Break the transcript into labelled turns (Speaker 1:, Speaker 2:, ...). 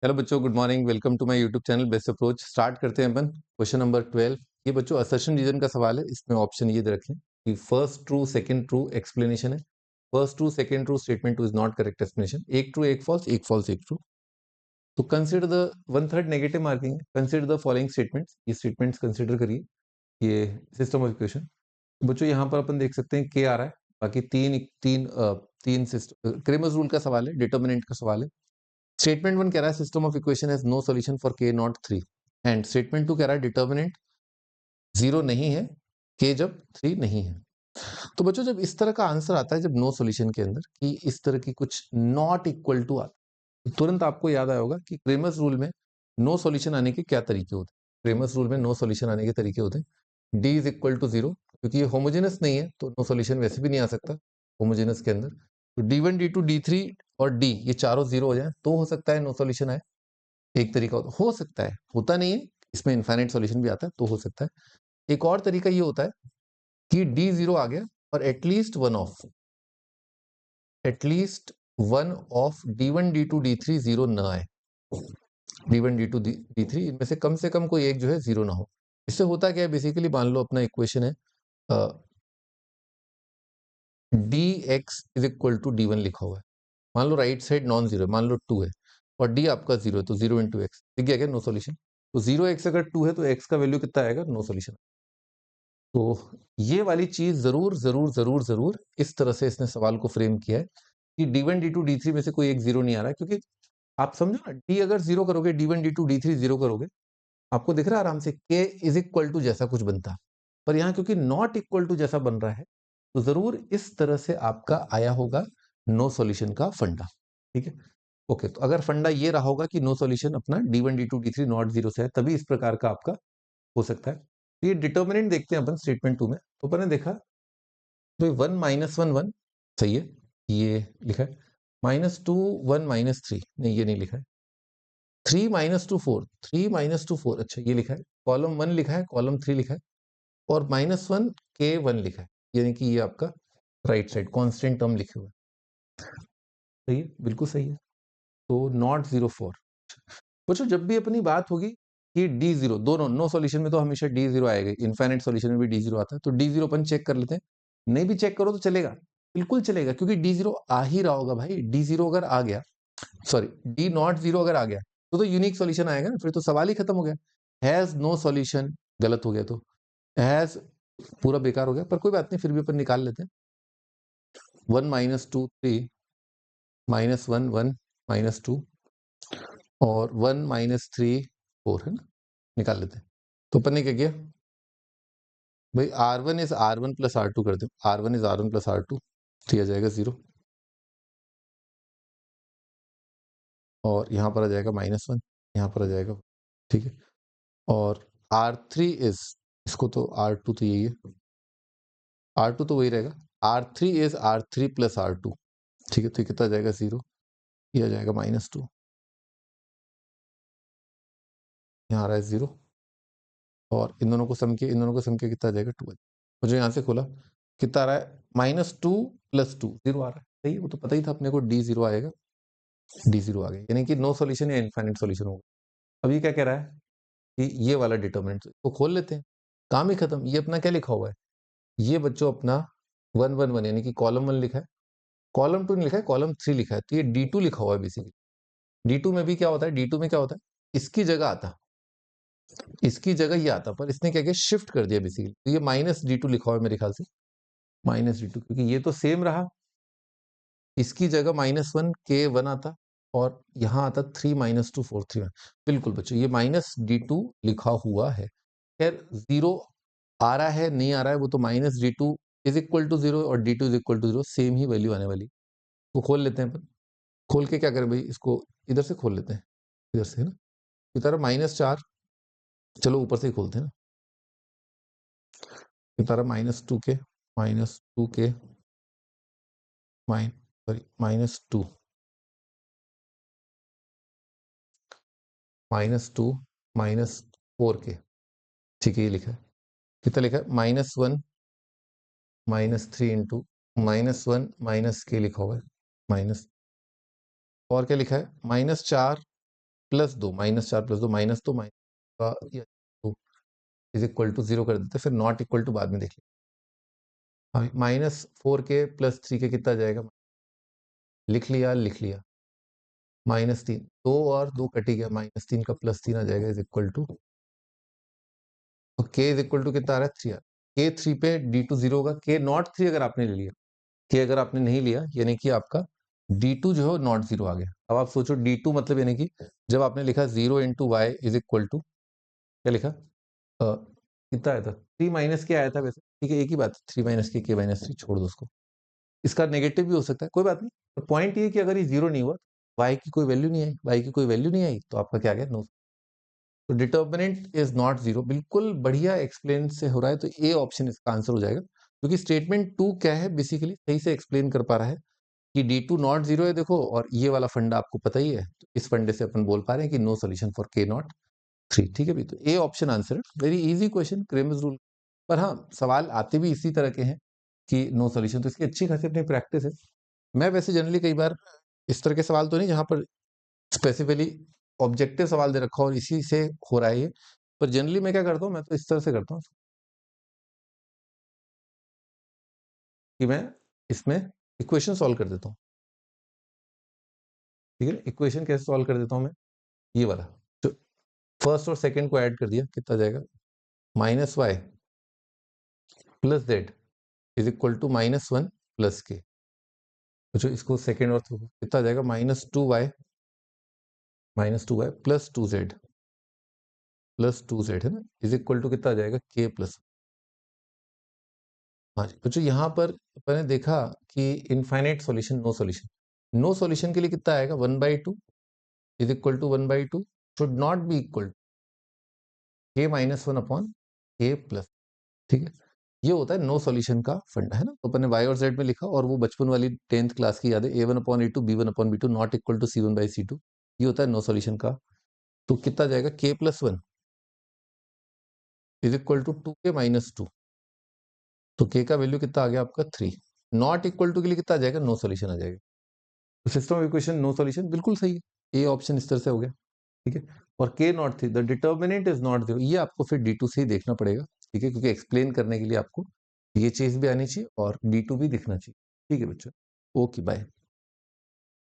Speaker 1: Hello बच्चों, good morning. Welcome to my YouTube channel Best Approach. Start करते हैं अपन question number 12। ये बच्चों असर्शन रीजन का सवाल है। इसमें ऑप्शन ये दे रखे हैं कि first true, second true explanation है। First true, second true, statement two is not correct explanation. एक ट्रू, एक फॉल्स, एक फॉल्स, एक ट्रू। तो कंसिडर द 1/3 नेगेटिव मार्किंग है। Consider the following statements. ये स्टेटमेंट्स कंसिडर करिए। ये सिस्टम ऑफ इक्वेशन बच्चों यहाँ पर अपन देख सकते हैं के आ रहा है। बाकी तीन सिस्टम क्रेमर्स रूल का सवाल है, डिटर्मिनेंट का सवाल है। स्टेटमेंट 1 कह रहा है system of equation has no solution for k not 3 and statement 2 कह रहा है डिटर्मिनेंट 0 नहीं है k जब 3 नहीं है। तो बच्चों जब इस तरह का आंसर आता है, जब नो सॉल्यूशन के अंदर कि इस तरह की कुछ नॉट इक्वल टू आता है, तो तुरंत आपको याद आया होगा कि क्रेमर्स रूल में नो सॉल्यूशन आने के क्या तरीके होते हैं। क्रेमर्स रूल में नो सॉल्यूशन आने के तरीके होते हैं d इज इक्वल टू 0, क्योंकि ये होमोजेनस नहीं है तो नो सॉल्यूशन वैसे भी नहीं आ सकता होमोजेनस के अंदर। तो d1 d2 d3 और d ये चारों 0 हो जाए तो हो सकता है नो सॉल्यूशन आए। एक तरीका हो सकता है, होता नहीं है, इसमें इनफाइनाइट सॉल्यूशन भी आता है तो हो सकता है। एक और तरीका ये होता है कि डी 0 आ गया और at least one of d1 d2 d3 0 न आए। d1 d2 d3 इनमें से कम कोई एक जो है 0 ना हो। इससे होता क्या है, बेसिकली मान लो अपना इक्वेशन है dx is equal to d1 लिखा हुआ है। मान लो राइट साइड नॉन जीरो, मान लो 2 है और d आपका 0 है तो 0 इंटू एक्स दिख गया क्या, नो सॉल्यूशन। तो 0x अगर 2 है तो x का वैल्यू कितना आएगा, नो सॉल्यूशन। तो ये वाली चीज जरूर जरूर जरूर जरूर इस तरह से इसने सवाल को फ्रेम किया है कि d1 d2 d3 में से कोई एक 0 नहीं आ रहा है। क्योंकि आप समझो ना, d अगर 0 करोगे, d1 d2 d3 0 करोगे, आपको दिख रहा है आराम से k इज इक्वल टू जैसा कुछ बनता। पर यहाँ क्योंकि नॉट इक्वल टू जैसा बन रहा है तो जरूर इस तरह से आपका आया होगा नो सॉल्यूशन का फंडा। ठीक है, ओके। तो अगर फंडा ये रहा होगा कि नो सॉल्यूशन अपना d1 d2 d3 नॉट 0 से है, तभी इस प्रकार का आपका हो सकता है। तो ये डिटर्मिनेंट देखते हैं अपन स्टेटमेंट 2 में। तो अपन ने देखा तो 1 माइनस 1 1 सही है, ये लिखा है। -2 1 -3 नहीं, ये नहीं लिखा है। 3 -2 4 3 -2 4 अच्छा ये लिखा है। कॉलम 1 लिखा है, कॉलम 3 लिखा है और -1 k1 लिखा है, यानी कि ये आपका राइट साइड कांस्टेंट टर्म लिखे हुए है। सही है, बिल्कुल सही है। तो नॉट 0 4। बच्चों जब भी अपनी बात होगी कि d0 दोनों नो सॉल्यूशन में तो हमेशा d0 आएगा, इनफाइनाइट सॉल्यूशन में भी d0 आता है। तो d0 अपन चेक कर लेते हैं। नहीं भी चेक करो तो चलेगा, बिल्कुल चलेगा, क्योंकि d0 आ ही रहा होगा भाई। d0 अगर आ गया, सॉरी d नॉट 0 अगर आ गया तो यूनिक सॉल्यूशन आएगा ना, फिर तो सवाल ही खत्म हो गया। हैज नो सॉल्यूशन गलत हो गया, तो हैज पूरा बेकार हो गया, पर कोई बात नहीं, फिर भी अपन निकाल लेते हैं। 1 -2 3 -1 1 -2 और 1 -3 4 है ना, निकाल लेते हैं। तो अपन ने क्या किया भाई, R1 is R1 plus R2 कर दो। R1 is R1 plus R2 तो आ जाएगा 0 और यहाँ पर आ जाएगा -1, यहाँ पर आ जाएगा, ठीक है। और R3 इज, इसको तो R2 तो यही है, R2 तो वही रहेगा। R3 is R3 plus R2, ठीक है। तो कितना आ जाएगा 0, ये आ जाएगा -2, यहाँ आ रहा है 0 और इन दोनों को सम के कितना आ जाएगा 2। मुझे यहाँ से खोला कितना आ रहा है, -2 + 2 0 आ रहा है। सही, वो तो पता ही था अपने को d0 आएगा, d0 आ गया, यानी कि नो सॉल्यूशन या इनफाइनाइट सॉल्यूशन होगा। अब ये क्या कह रहा है कि ये वाला डिटर्मिनेंट को खोल लेते हैं, काम ही खत्म। ये अपना क्या लिखा हुआ है, ये बच्चों अपना 1 1 1 यानी कि कॉलम 1 लिखा है, कॉलम 2 नहीं लिखा है, कॉलम 3 लिखा है। तो ये d2 लिखा हुआ है बेसिकली। d2 में भी क्या होता है, d2 में क्या होता है, इसकी जगह आता, इसकी जगह ये आता, पर इसने क्या किया, शिफ्ट कर दिया बेसिकली। तो ये -d2 लिखा हुआ है मेरे ख्याल से, -d2, क्योंकि ये तो सेम रहा, इसकी जगह -1 k1 आता और यहाँ आता 3 -2 4 3 1। बिल्कुल बच्चों, ये -d2 लिखा हुआ है। खैर 0 आ रहा है नहीं आ रहा है वो तो, -d2 इज इक्वल टू 0 और d2 is equal to 0 same ही वैल्यू आने वाली। तो खोल लेते हैं अपन। खोल के क्या करें भाई, इसको इधर से खोल लेते हैं, इधर से है ना, इधर -4, चलो ऊपर से ही खोलते हैं ना। इधर -2 के -2 के -2 -2 -4 के, ठीक है। ये लिखा है, कितना लिखा है, -1 -3 इंटू -1 माइनस के लिखा हुआ है माइनस, और क्या लिखा है, -4 +2 -4 + 2 -2 -2 इज इक्वल टू 0 कर देते, फिर नॉट इक्वल टू बाद में देख लें। -4k + 3k कितना जाएगा, लिख लिया -3, 2 और 2 कट ही गया, -3 का +3 आ जाएगा इज इक्वल टू, तो k इज इक्वल टू कितना आ रहा है 3 k 3 पे d2 0 होगा, k नॉट 3 अगर आपने ले लिया, k अगर आपने नहीं लिया यानी कि आपका d2 जो है नॉट 0 आ गया। अब आप सोचो d2 मतलब यानी कि जब आपने लिखा 0 × y इज इक्वल टू क्या लिखा, कितना आया था 3 माइनस के आया था वैसे, ठीक है एक ही बात, 3 माइनस के k -3 छोड़ दो उसको, इसका नेगेटिव भी हो सकता है, कोई बात नहीं। तो पॉइंट ये कि अगर ये 0 नहीं हुआ, y की कोई वैल्यू नहीं आई, y की कोई वैल्यू नहीं आई तो आपका क्या गया, नो। तो डिटर्मिनेंट इज नॉट 0, बिल्कुल बढ़िया एक्सप्लेन से हो रहा है, तो ए ऑप्शन इसका आंसर हो जाएगा, क्योंकि स्टेटमेंट 2 क्या है बेसिकली सही से एक्सप्लेन कर पा रहा है कि d2 नॉट 0 है देखो, और ये वाला फंडा आपको पता ही है, तो इस फंडे से अपन बोल पा रहे हैं कि no solution for k not 3, ठीक है भी, तो ए ऑप्शन आंसर है। Very easy question, Cramer's rule, पर हाँ सवाल आते भी इसी तरह के हैं कि नो सोल्यूशन, तो इसकी अच्छी खासी अपनी प्रैक्टिस है। मैं वैसे जनरली कई बार इस तरह के सवाल तो नहीं जहां पर स्पेसिफिकली ऑब्जेक्टिव सवाल दे रखा और इसी से हो रहा है ये, पर जनरली मैं क्या करता हूँ, मैं तो इस तरह से करता हूँ कि मैं इसमें इक्वेशन सॉल्व कर देता हूँ, ठीक है। इक्वेशन कैसे सॉल्व कर देता हूँ मैं, ये वाला, तो फर्स्ट और सेकंड को ऐड कर दिया, कितना जाएगा, -y + z is equal to -1 + k, जो इसको सेकंड और थर्ड कितना जाएगा, -2y + 2z है ना, इज इक्वल टू कितना आ जाएगा, k +, हाँ जी। तो जो यहाँ पर मैंने देखा कि infinite solution, no solution, no solution के लिए कितना आएगा, 1/2 is equal to 1/2 should not be equal k -1 upon k plus, ठीक है। ये होता है नो सॉल्यूशन का फंडा, है ना। तो अपन ने y और z में लिखा, और वो बचपन वाली 10th क्लास की याद है, a1/a2 b1/b2 not equal to c1/c2, ये होता है नो सॉल्यूशन का। तो कितना जाएगा, k + 1 is equal to 2k - 2, तो k का वैल्यू कितना आ गया आपका 3, नॉट इक्वल टू के लिए कितना आ जाएगा, नो सॉल्यूशन आ जाएगा। तो system of equation no solution बिल्कुल सही है, ए ऑप्शन इस तरह से हो गया, ठीक है। और k नॉट थी, द डिटर्मिनेंट इज नॉट 0, ये आपको फिर d2 से ही देखना पड़ेगा, ठीक है, क्योंकि एक्सप्लेन करने के लिए आपको ये चीज भी आनी चाहिए और d2 भी दिखना चाहिए, ठीक है बच्चों। Okay bye.